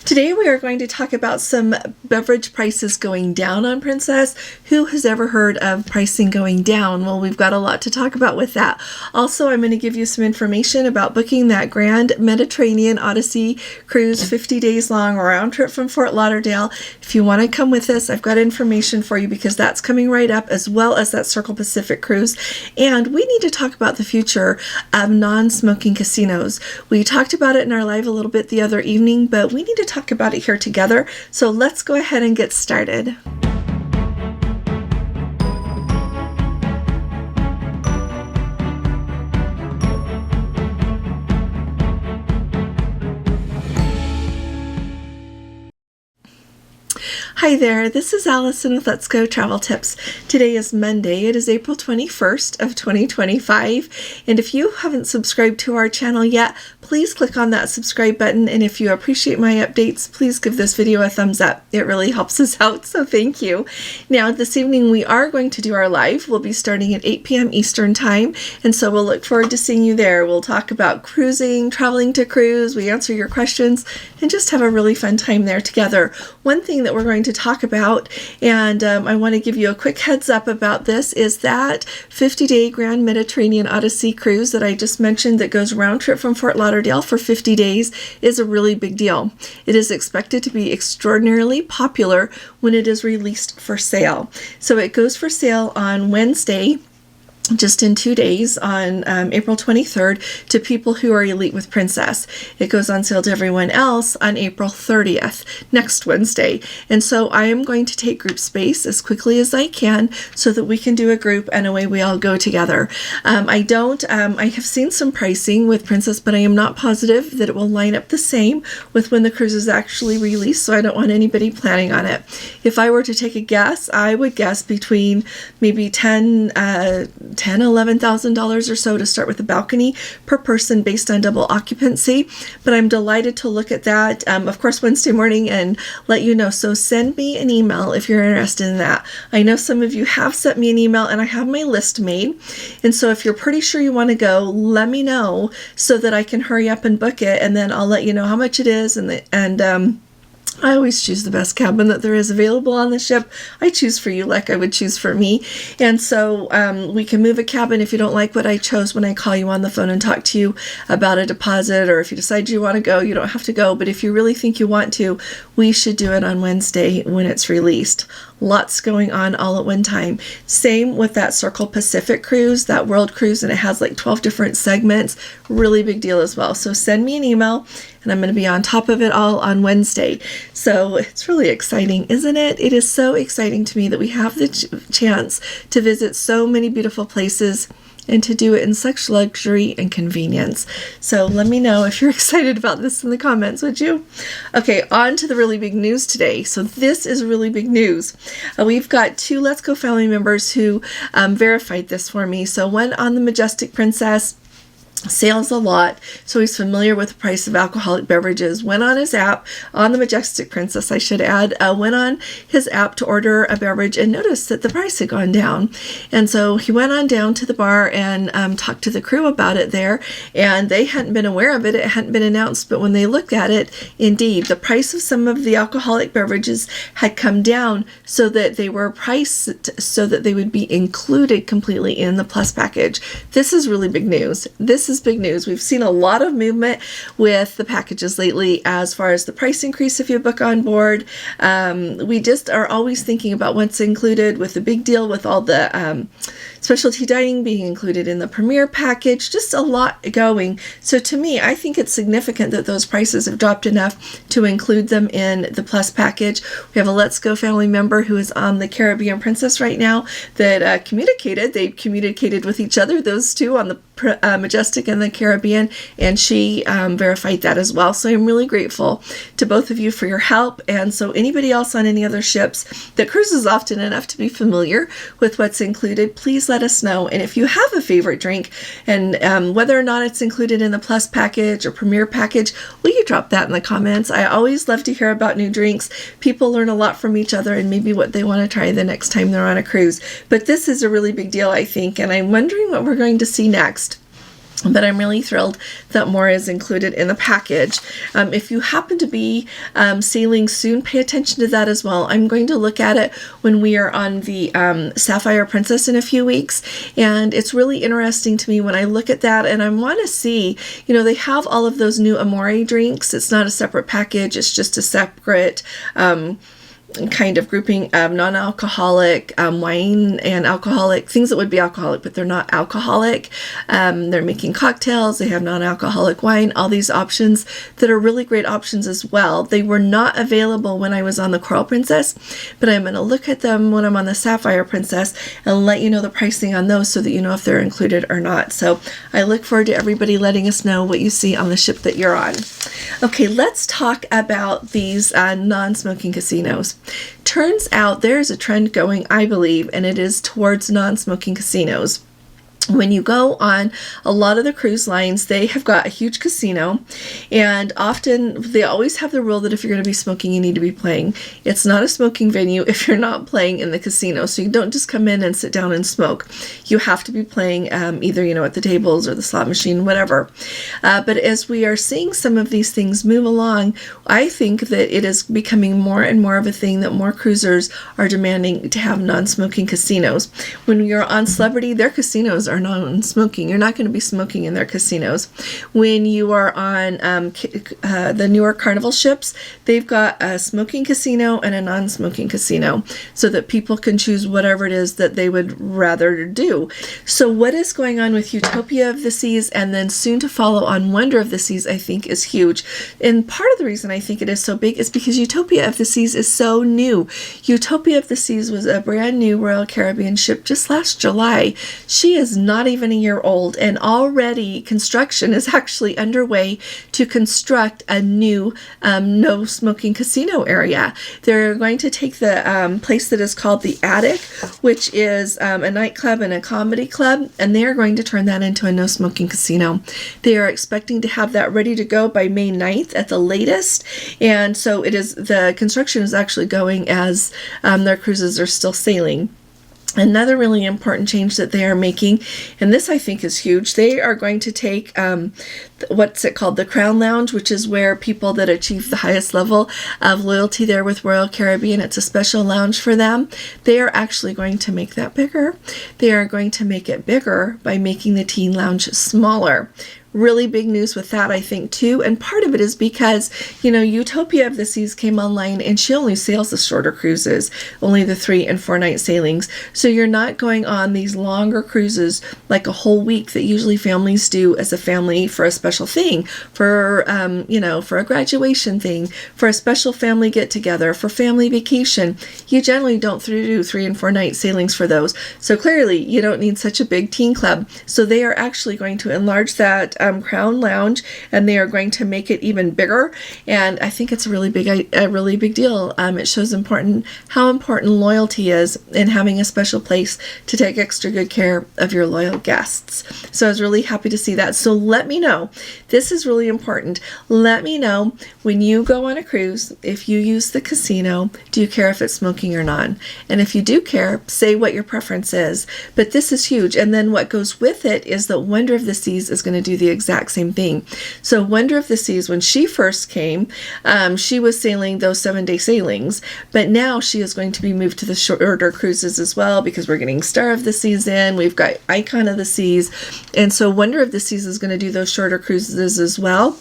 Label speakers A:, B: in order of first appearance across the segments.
A: Today we are going to talk about some beverage prices going down on Princess. Who has ever heard of pricing going down? Well, we've got a lot to talk about with that. Also, I'm going to give you some information about booking that Grand Mediterranean Odyssey cruise, 50 days long, round trip from Fort Lauderdale. If you want to come with us, I've got information for you because that's coming right up, as well as that Circle Pacific cruise. And we need to talk about the future of non-smoking casinos. We talked about it in our live a little bit the other evening, but we need to talk about it here together. So let's go ahead and get started. Hi there, this is Allison with Let's Go Travel Tips. Today is Monday. It is April 21st of 2025. And if you haven't subscribed to our channel yet, please click on that subscribe button. And if you appreciate my updates, please give this video a thumbs up. It really helps us out, so thank you. Now, this evening we are going to do our live. We'll be starting at 8 p.m. Eastern Time. And so we'll look forward to seeing you there. We'll talk about cruising, traveling to cruise. We answer your questions and just have a really fun time there together. One thing that we're going to talk about, and I want to give you a quick heads up about this, is that 50-day Grand Mediterranean Odyssey cruise that I just mentioned that goes round trip from Fort Lauderdale for 50 days is a really big deal. It is expected to be extraordinarily popular when it is released for sale. So it goes for sale on Wednesday, just in 2 days, on April 23rd, to people who are elite with Princess. It goes on sale to everyone else on April 30th, next Wednesday. And so I am going to take group space as quickly as I can so that we can do a group and away we all go together. I have seen some pricing with Princess, but I am not positive that it will line up the same with when the cruise is actually released, so I don't want anybody planning on it. If I were to take a guess, I would guess between maybe $11,000 or so to start with the balcony per person based on double occupancy. But I'm delighted to look at that, of course, Wednesday morning and let you know. So send me an email if you're interested in that. I know some of you have sent me an email and I have my list made. And so if you're pretty sure you want to go, let me know so that I can hurry up and book it. And then I'll let you know how much it is. I always choose the best cabin that there is available on the ship. I choose for you like I would choose for me. And so we can move a cabin if you don't like what I chose when I call you on the phone and talk to you about a deposit, or if you decide you want to go, you don't have to go. But if you really think you want to, we should do it on Wednesday when it's released. Lots going on all at one time. Same with that Circle Pacific cruise, that world cruise, and it has like 12 different segments. Really big deal as well. So send me an email and I'm going to be on top of it all on Wednesday. So it's really exciting, isn't it? It is so exciting to me that we have the chance to visit so many beautiful places and to do it in such luxury and convenience. So let me know if you're excited about this in the comments, would you? Okay, on to the really big news today. So this is really big news. We've got 2 Let's Go family members who verified this for me. So one on the Majestic Princess, sails a lot, so he's familiar with the price of alcoholic beverages. Went on his app, on the Majestic Princess, I should add, went on his app to order a beverage and noticed that the price had gone down. And so he went on down to the bar and talked to the crew about it there, and they hadn't been aware of it. It hadn't been announced, but when they looked at it, indeed, the price of some of the alcoholic beverages had come down so that they were priced so that they would be included completely in the Plus package. This is really big news. This is big news. We've seen a lot of movement with the packages lately as far as the price increase if you book on board. We just are always thinking about what's included with the big deal with all the specialty dining being included in the premier package, just a lot going. So to me, I think it's significant that those prices have dropped enough to include them in the Plus package. We have a Let's Go family member who is on the Caribbean Princess right now that they communicated with each other, those two on the Majestic and the Caribbean, and she verified that as well. So I'm really grateful to both of you for your help. And so anybody else on any other ships that cruises often enough to be familiar with what's included, please let us know. And if you have a favorite drink and whether or not it's included in the Plus package or Premier package, will you drop that in the comments? I always love to hear about new drinks. People learn a lot from each other and maybe what they want to try the next time they're on a cruise. But this is a really big deal, I think, and I'm wondering what we're going to see next. But I'm really thrilled that more is included in the package. If you happen to be sailing soon, pay attention to that as well. I'm going to look at it when we are on the Sapphire Princess in a few weeks. And it's really interesting to me when I look at that, and I want to see, they have all of those new Amore drinks. It's not a separate package. It's just a separate kind of grouping of non-alcoholic wine and alcoholic things that would be alcoholic, but they're not alcoholic. They're making cocktails. They have non-alcoholic wine, all these options that are really great options as well. They were not available when I was on the Coral Princess, but I'm going to look at them when I'm on the Sapphire Princess and let you know the pricing on those so that you know if they're included or not. So I look forward to everybody letting us know what you see on the ship that you're on. Okay, let's talk about these non-smoking casinos. Turns out there's a trend going, I believe, and it is towards non-smoking casinos. When you go on a lot of the cruise lines, they have got a huge casino, and often they always have the rule that if you're going to be smoking, you need to be playing. It's not a smoking venue if you're not playing in the casino, so you don't just come in and sit down and smoke. You have to be playing either, at the tables or the slot machine, whatever. But as we are seeing some of these things move along, I think that it is becoming more and more of a thing that more cruisers are demanding to have non-smoking casinos. When you're on Celebrity, their casinos are non-smoking. You're not going to be smoking in their casinos. When you are on the newer Carnival ships, they've got a smoking casino and a non-smoking casino so that people can choose whatever it is that they would rather do. So what is going on with Utopia of the Seas and then soon to follow on Wonder of the Seas, I think is huge. And part of the reason I think it is so big is because Utopia of the Seas is so new. Utopia of the Seas was a brand new Royal Caribbean ship just last July. She is not even a year old, and already construction is actually underway to construct a new no smoking casino area. They're going to take the place that is called the Attic, which is a nightclub and a comedy club, and they are going to turn that into a no smoking casino. They are expecting to have that ready to go by May 9th at the latest, and so the construction is actually going as their cruises are still sailing. Another really important change that they are making, and this I think is huge, they are going to take what's it called, the Crown Lounge, which is where people that achieve the highest level of loyalty there with Royal Caribbean, it's a special lounge for them. They are actually going to make that bigger. They are going to make it bigger by making the Teen Lounge smaller. Really big news with that, I think, too. And part of it is because, Utopia of the Seas came online and she only sails the shorter cruises, only the 3 and 4 night sailings. So you're not going on these longer cruises like a whole week that usually families do as a family for a special thing, for a graduation thing, for a special family get together, for family vacation. You generally don't do 3 and 4 night sailings for those. So clearly you don't need such a big teen club. So they are actually going to enlarge that Crown Lounge, and they are going to make it even bigger. And I think it's a really big deal. It shows how important loyalty is in having a special place to take extra good care of your loyal guests. So I was really happy to see that. So let me know. This is really important. Let me know when you go on a cruise, if you use the casino, do you care if it's smoking or not? And if you do care, say what your preference is. But this is huge. And then what goes with it is that Wonder of the Seas is going to do the exact same thing. So Wonder of the Seas, when she first came, she was sailing those 7-day sailings, but now she is going to be moved to the shorter cruises as well, because we're getting Star of the Seas in, we've got Icon of the Seas, and so Wonder of the Seas is going to do those shorter cruises as well.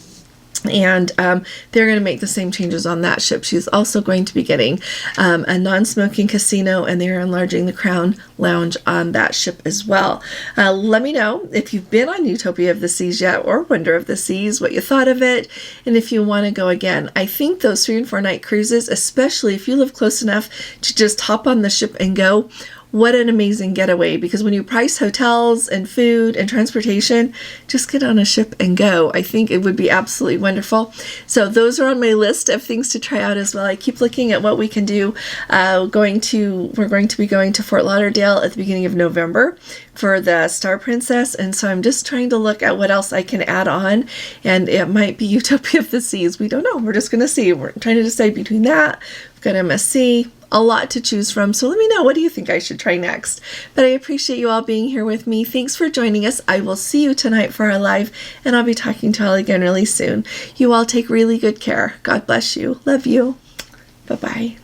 A: And they're going to make the same changes on that ship. She's also going to be getting a non-smoking casino, and they're enlarging the Crown Lounge on that ship as well. Let me know if you've been on Utopia of the Seas yet, or Wonder of the Seas, what you thought of it, and if you want to go again. I think those 3 and 4 night cruises, especially if you live close enough to just hop on the ship and go, what an amazing getaway, because when you price hotels and food and transportation, just get on a ship and go. I think it would be absolutely wonderful. So those are on my list of things to try out as well. I keep looking at what we can do. We're going to be going to Fort Lauderdale at the beginning of November for the Star Princess, and so I'm just trying to look at what else I can add on, and it might be Utopia of the Seas. We don't know. We're just going to see. We're trying to decide between that. We've got MSC, a lot to choose from. So let me know, what do you think I should try next? But I appreciate you all being here with me. Thanks for joining us. I will see you tonight for our live, and I'll be talking to you all again really soon. You all take really good care. God bless you. Love you. Bye-bye.